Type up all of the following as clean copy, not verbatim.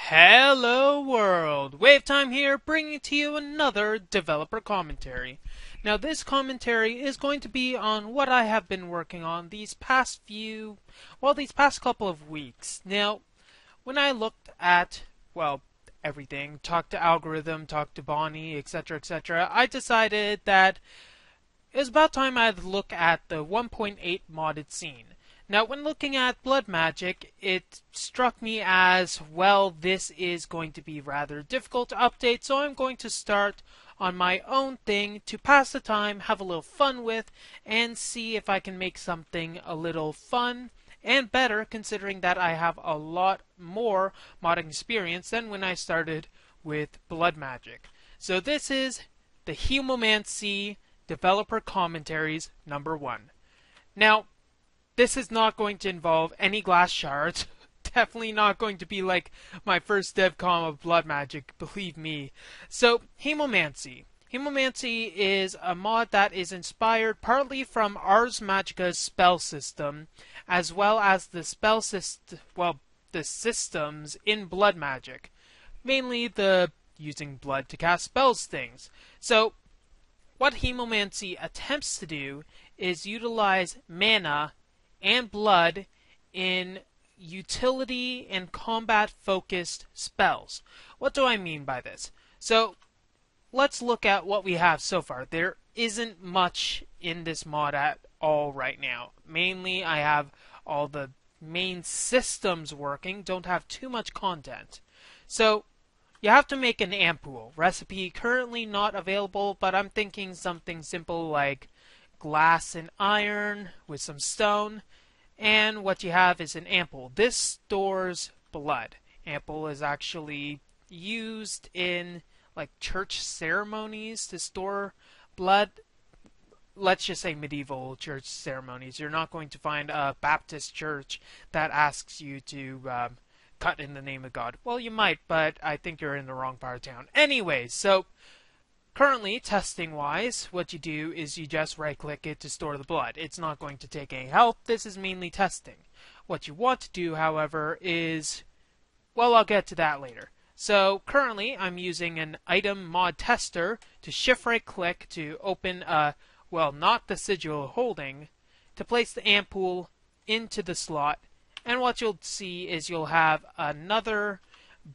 Hello world! WayofTime here, bringing to you another developer commentary. Now this commentary is going to be on what I have been working on these past couple of weeks. Now, when I looked at, everything, talked to Algorithm, talked to Bonnie, etc., I decided that it was about time I'd look at the 1.8 modded scene. Now, when looking at Blood Magic, it struck me as, well, this is going to be rather difficult to update, so I'm going to start on my own thing to pass the time, have a little fun with, and see if I can make something a little fun and better, considering that I have a lot more modding experience than when I started with Blood Magic. So this is the Hemomancy Developer Commentaries #1. Now, this is not going to involve any glass shards. Definitely not going to be like my first DevCom of Blood Magic, believe me. So, Hemomancy. Hemomancy is a mod that is inspired partly from Ars Magica's spell system, as well as the the systems in Blood Magic. Mainly the using blood to cast spells things. So, what Hemomancy attempts to do is utilize mana and blood in utility and combat focused spells. What do I mean by this? So let's look at what we have so far. There isn't much in this mod at all right now. Mainly I have all the main systems working, don't have too much content. So you have to make an ampoule. Recipe currently not available, but I'm thinking something simple like glass and iron with some stone, and what you have is an ampoule. This stores blood. Ampoule is actually used in like church ceremonies to store blood. Let's just say medieval church ceremonies. You're not going to find a Baptist church that asks you to cut in the name of God. Well, you might, but I think you're in the wrong part of town. Anyways, so currently, testing-wise, what you do is you just right-click it to store the blood. It's not going to take any help. This is mainly testing. What you want to do, however, is, well, I'll get to that later. So currently, I'm using an item mod tester to shift right-click to open not the sigil holding, to place the ampoule into the slot. And what you'll see is you'll have another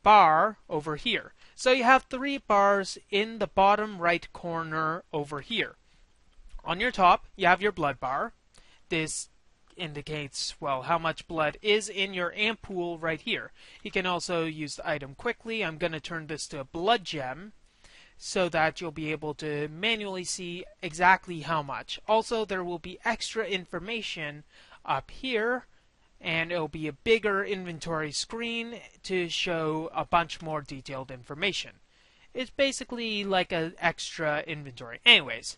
bar over here. So you have 3 bars in the bottom right corner over here. On your top, you have your blood bar. This indicates, well, how much blood is in your ampoule right here. You can also use the item quickly. I'm going to turn this to a blood gem so that you'll be able to manually see exactly how much. Also, there will be extra information up here, and it'll be a bigger inventory screen to show a bunch more detailed information. It's basically like an extra inventory. Anyways,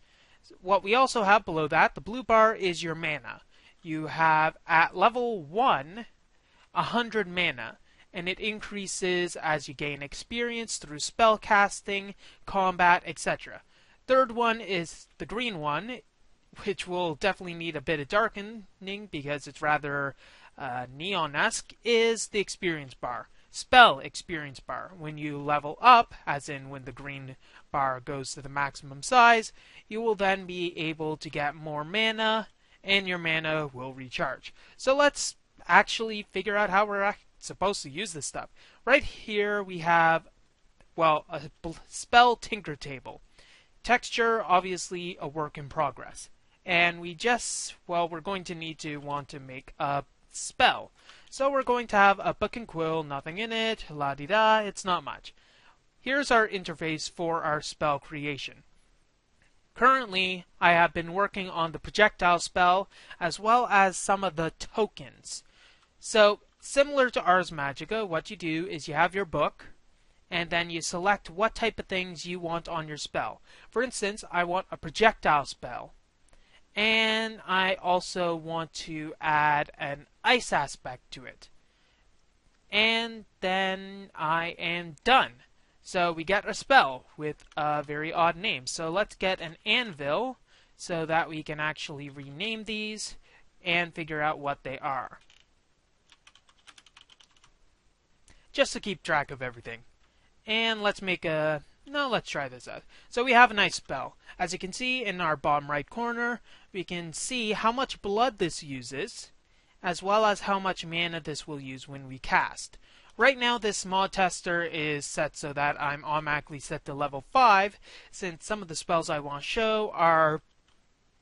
what we also have below that, the blue bar, is your mana. You have, at level 1, 100 mana, and it increases as you gain experience through spell casting, combat, etc. Third one is the green one, which will definitely need a bit of darkening because it's rather neon-esque, is the experience bar. Spell experience bar. When you level up, as in when the green bar goes to the maximum size, you will then be able to get more mana, and your mana will recharge. So let's actually figure out how we're supposed to use this stuff. Right here we have, a spell tinker table. Texture, obviously a work in progress. And we're going to want to make a spell. So we're going to have a book and quill, nothing in it, la-di-da, it's not much. Here's our interface for our spell creation. Currently, I have been working on the projectile spell as well as some of the tokens. So, similar to Ars Magica, what you do is you have your book, and then you select what type of things you want on your spell. For instance, I want a projectile spell. And I also want to add an ice aspect to it. And then I am done. So we get a spell with a very odd name. So let's get an anvil so that we can actually rename these and figure out what they are. just to keep track of everything. And let's make a... No, let's try this out. So we have a nice spell. As you can see in our bottom right corner, we can see how much blood this uses, as well as how much mana this will use when we cast. Right now, this mod tester is set so that I'm automatically set to level 5, since some of the spells I want to show are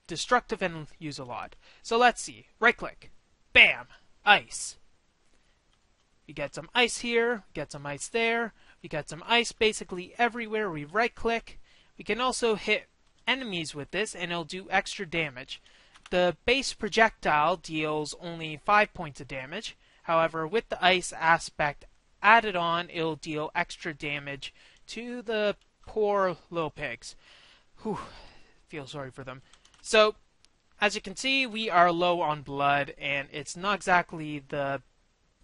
destructive and use a lot. So let's see. Right click. Bam! Ice. We get some ice here, get some ice there, we got some ice basically everywhere. We right click. We can also hit enemies with this and it'll do extra damage. The base projectile deals only 5 points of damage. However, with the ice aspect added on, it'll deal extra damage to the poor little pigs. Whew, feel sorry for them. So, as you can see, we are low on blood, and it's not exactly the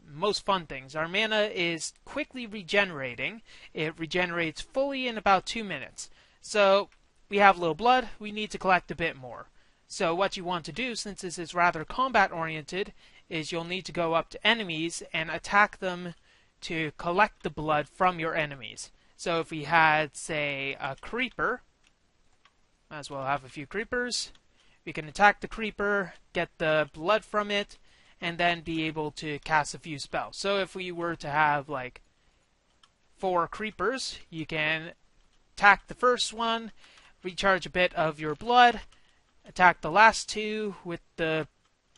most fun things. Our mana is quickly regenerating. It regenerates fully in about 2 minutes. So, we have low blood, we need to collect a bit more. So what you want to do, since this is rather combat oriented, is you'll need to go up to enemies and attack them to collect the blood from your enemies. So if we had, say, a creeper, might as well have a few creepers, we can attack the creeper, get the blood from it, and then be able to cast a few spells. So if we were to have like 4 creepers, you can attack the first one, recharge a bit of your blood, attack the last 2 with the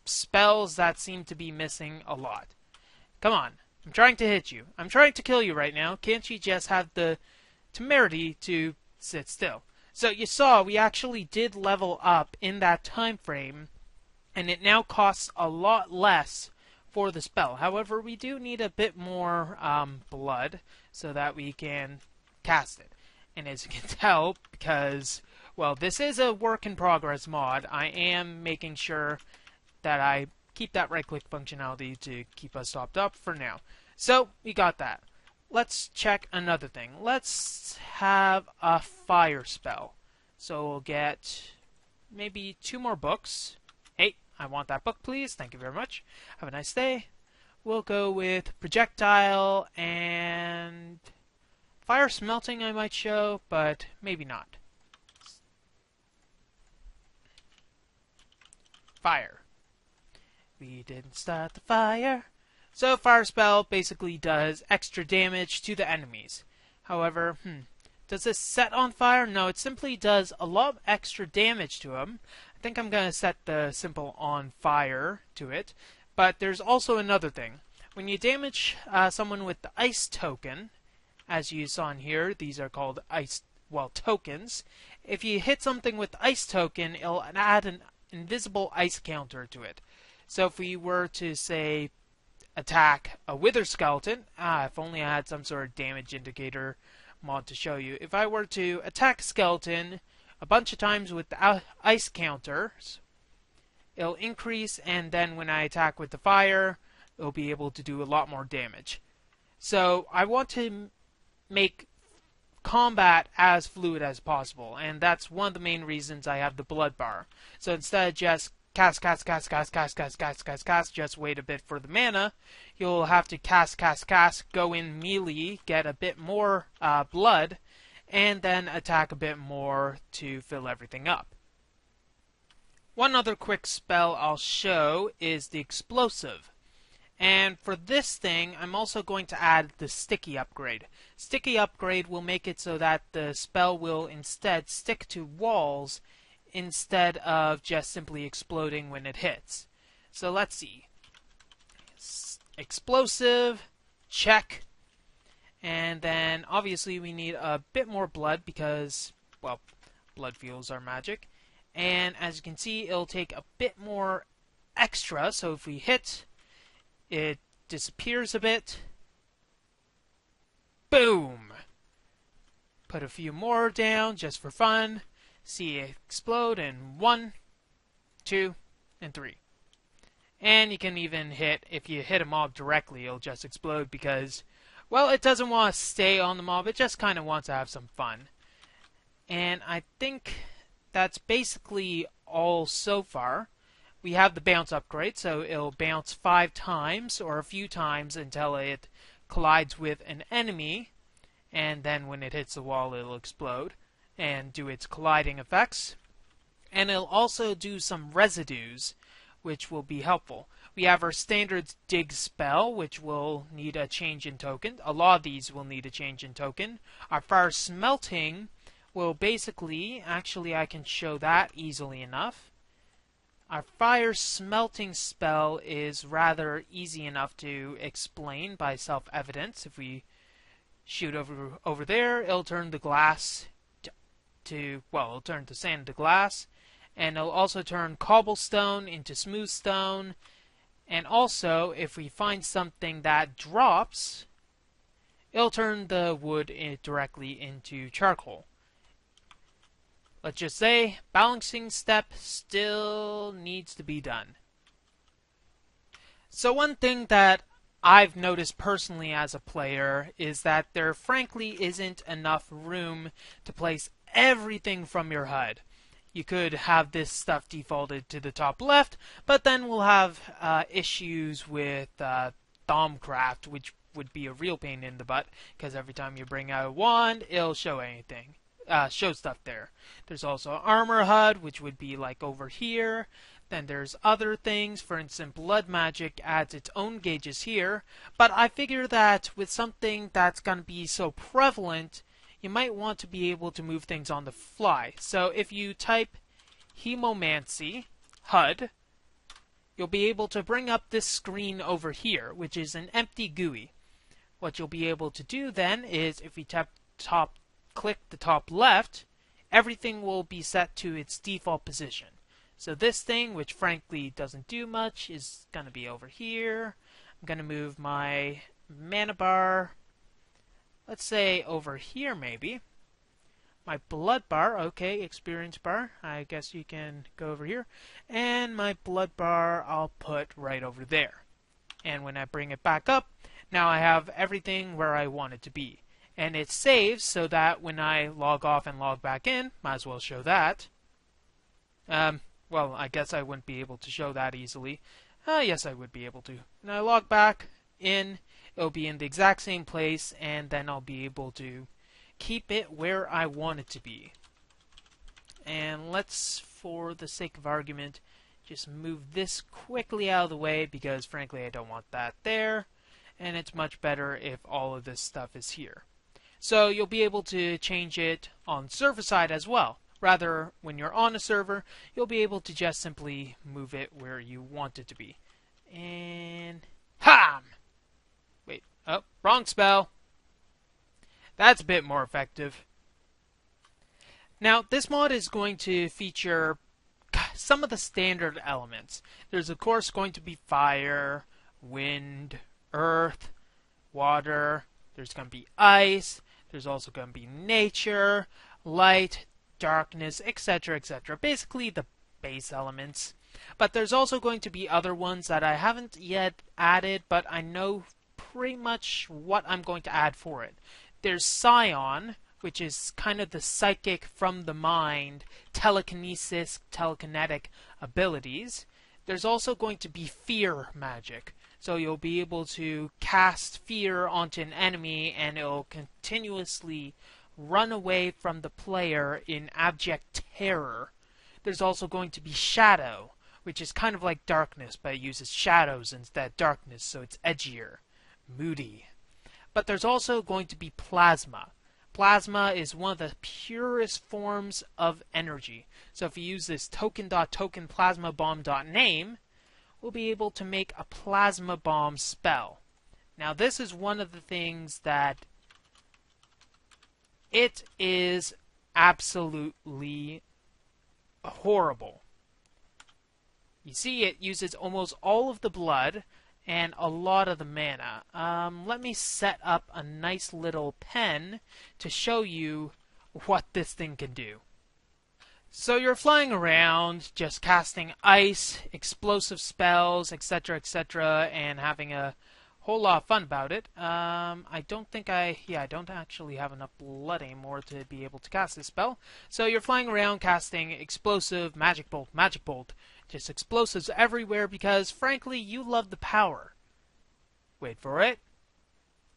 spells that seem to be missing a lot. Come on, I'm trying to hit you. I'm trying to kill you right now. Can't you just have the temerity to sit still? So you saw we actually did level up in that time frame, and it now costs a lot less for the spell. However, we do need a bit more blood so that we can cast it. And as you can tell, because, well, this is a work in progress mod, I am making sure that I keep that right click functionality to keep us topped up for now. So, we got that. Let's check another thing. Let's have a fire spell. So we'll get maybe 2 more books. Hey, I want that book, please. Thank you very much. Have a nice day. We'll go with projectile and fire smelting I might show, but maybe not. Fire. We didn't start the fire. So fire spell basically does extra damage to the enemies. However, does this set on fire? No, it simply does a lot of extra damage to them. I think I'm going to set the simple on fire to it. But there's also another thing. When you damage someone with the ice token, as you saw in here, these are called ice, well, tokens. If you hit something with the ice token, it'll add an invisible ice counter to it. So if we were to, say, attack a wither skeleton, if only I had some sort of damage indicator mod to show you. If I were to attack a skeleton a bunch of times with the ice counters, it'll increase, and then when I attack with the fire, it'll be able to do a lot more damage. So I want to make combat as fluid as possible, and that's one of the main reasons I have the blood bar. So instead of just cast, just wait a bit for the mana, you'll have to cast, go in melee, get a bit more blood, and then attack a bit more to fill everything up. One other quick spell I'll show is the explosive. And for this thing, I'm also going to add the sticky upgrade. Sticky upgrade will make it so that the spell will instead stick to walls instead of just simply exploding when it hits. So let's see. Explosive, check. And then obviously we need a bit more blood because, well, blood fuels are magic. And as you can see, it'll take a bit more extra. So if we hit, it disappears a bit. Boom! Put a few more down just for fun. See it explode in 1, 2, and 3. And you can even hit, if you hit a mob directly, it'll just explode because, well, it doesn't want to stay on the mob. It just kind of wants to have some fun. And I think that's basically all so far. We have the bounce upgrade, so it'll bounce 5 times or a few times until it collides with an enemy, and then when it hits the wall it'll explode and do its colliding effects. And it'll also do some residues, which will be helpful. We have our standard dig spell, which will need a change in token. A lot of these will need a change in token. Our fire smelting will basically, actually I can show that easily enough. Our fire smelting spell is rather easy enough to explain by self-evidence. If we shoot over there, it'll turn the glass it'll turn the sand to glass, and it'll also turn cobblestone into smooth stone. And also, if we find something that drops, it'll turn the wood directly into charcoal. Let's just say, balancing step still needs to be done. So one thing that I've noticed personally as a player is that there frankly isn't enough room to place everything from your HUD. You could have this stuff defaulted to the top left, but then we'll have issues with Thaumcraft, which would be a real pain in the butt, because every time you bring out a wand, it'll show anything. Show stuff there. There's also Armor HUD, which would be like over here. Then there's other things. For instance, Blood Magic adds its own gauges here. But I figure that with something that's going to be so prevalent, you might want to be able to move things on the fly. So if you type Hemomancy HUD, you'll be able to bring up this screen over here, which is an empty GUI. What you'll be able to do then is, if you click the top left, everything will be set to its default position. So this thing, which frankly doesn't do much, is going to be over here. I'm going to move my mana bar, let's say over here maybe. My blood bar, okay, experience bar, I guess you can go over here. And my blood bar I'll put right over there. And when I bring it back up, now I have everything where I want it to be. And it saves so that when I log off and log back in, might as well show that. Well, I guess I wouldn't be able to show that easily. Yes, I would be able to. When I log back in, it'll be in the exact same place, and then I'll be able to keep it where I want it to be. And let's, for the sake of argument, just move this quickly out of the way, because frankly I don't want that there. And it's much better if all of this stuff is here. So you'll be able to change it on server side as well. Rather, when you're on a server, you'll be able to just simply move it where you want it to be. And HAM! Wait, oh, wrong spell. That's a bit more effective. Now, this mod is going to feature some of the standard elements. There's of course going to be fire, wind, earth, water, there's going to be ice, there's also going to be nature, light, darkness, etc., etc. Basically the base elements. But there's also going to be other ones that I haven't yet added, but I know pretty much what I'm going to add for it. There's Psion, which is kind of the psychic from the mind, telekinesis, telekinetic abilities. There's also going to be fear magic. So you'll be able to cast fear onto an enemy and it'll continuously run away from the player in abject terror. There's also going to be shadow, which is kind of like darkness, but it uses shadows instead of darkness, so it's edgier, moody. But there's also going to be plasma. Plasma is one of the purest forms of energy. So if you use this token.token plasma bomb.name, we'll be able to make a plasma bomb spell. Now this is one of the things that it is absolutely horrible. You see, it uses almost all of the blood and a lot of the mana. Let me set up a nice little pen to show you what this thing can do. So you're flying around, just casting ice, explosive spells, etc., etc., and having a whole lot of fun about it. I don't actually have enough blood anymore to be able to cast this spell. So you're flying around casting explosive, magic bolt, just explosives everywhere because, frankly, you love the power. Wait for it.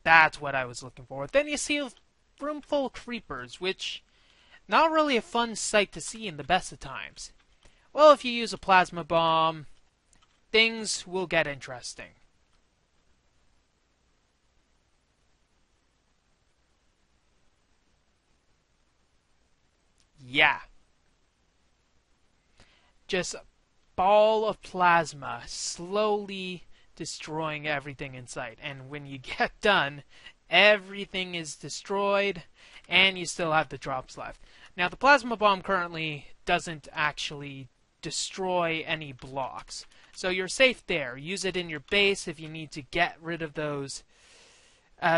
That's what I was looking for. Then you see a room full of creepers, which not really a fun sight to see in the best of times. Well, if you use a plasma bomb, things will get interesting. Yeah, just a ball of plasma slowly destroying everything in sight. And when you get done, everything is destroyed and you still have the drops left. Now, the plasma bomb currently doesn't actually destroy any blocks. So you're safe there. Use it in your base if you need to get rid of those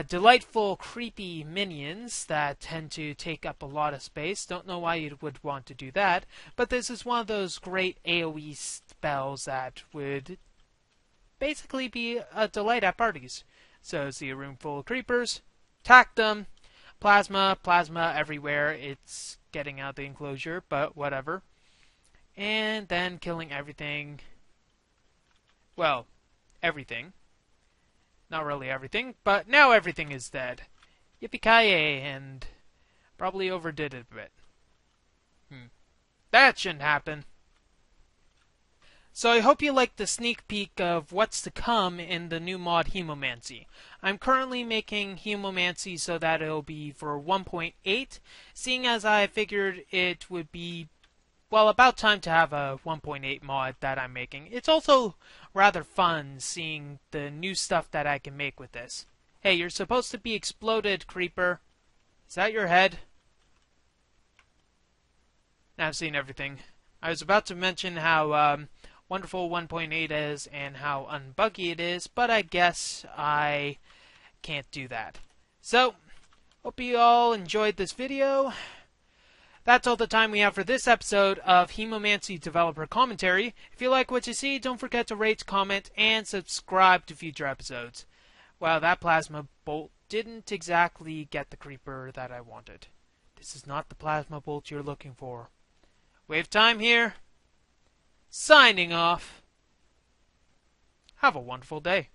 delightful, creepy minions that tend to take up a lot of space. Don't know why you would want to do that, but this is one of those great AoE spells that would basically be a delight at parties. So, see a room full of creepers, attack them, plasma, plasma everywhere. It's getting out the enclosure, but whatever. And then killing everything. Well, everything. Not really everything, but now everything is dead. Yippee-ki-yay, and probably overdid it a bit. That shouldn't happen. So I hope you liked the sneak peek of what's to come in the new mod Hemomancy. I'm currently making Hemomancy so that it'll be for 1.8, seeing as I figured it would be, well, about time to have a 1.8 mod that I'm making. It's also rather fun seeing the new stuff that I can make with this. Hey, you're supposed to be exploded, creeper. Is that your head? Now I've seen everything. I was about to mention how wonderful 1.8 is and how unbuggy it is, but I guess I can't do that. So, hope you all enjoyed this video. That's all the time we have for this episode of Hemomancy Developer Commentary. If you like what you see, don't forget to rate, comment, and subscribe to future episodes. Well, that plasma bolt didn't exactly get the creeper that I wanted. This is not the plasma bolt you're looking for. WayofTime here, signing off. Have a wonderful day.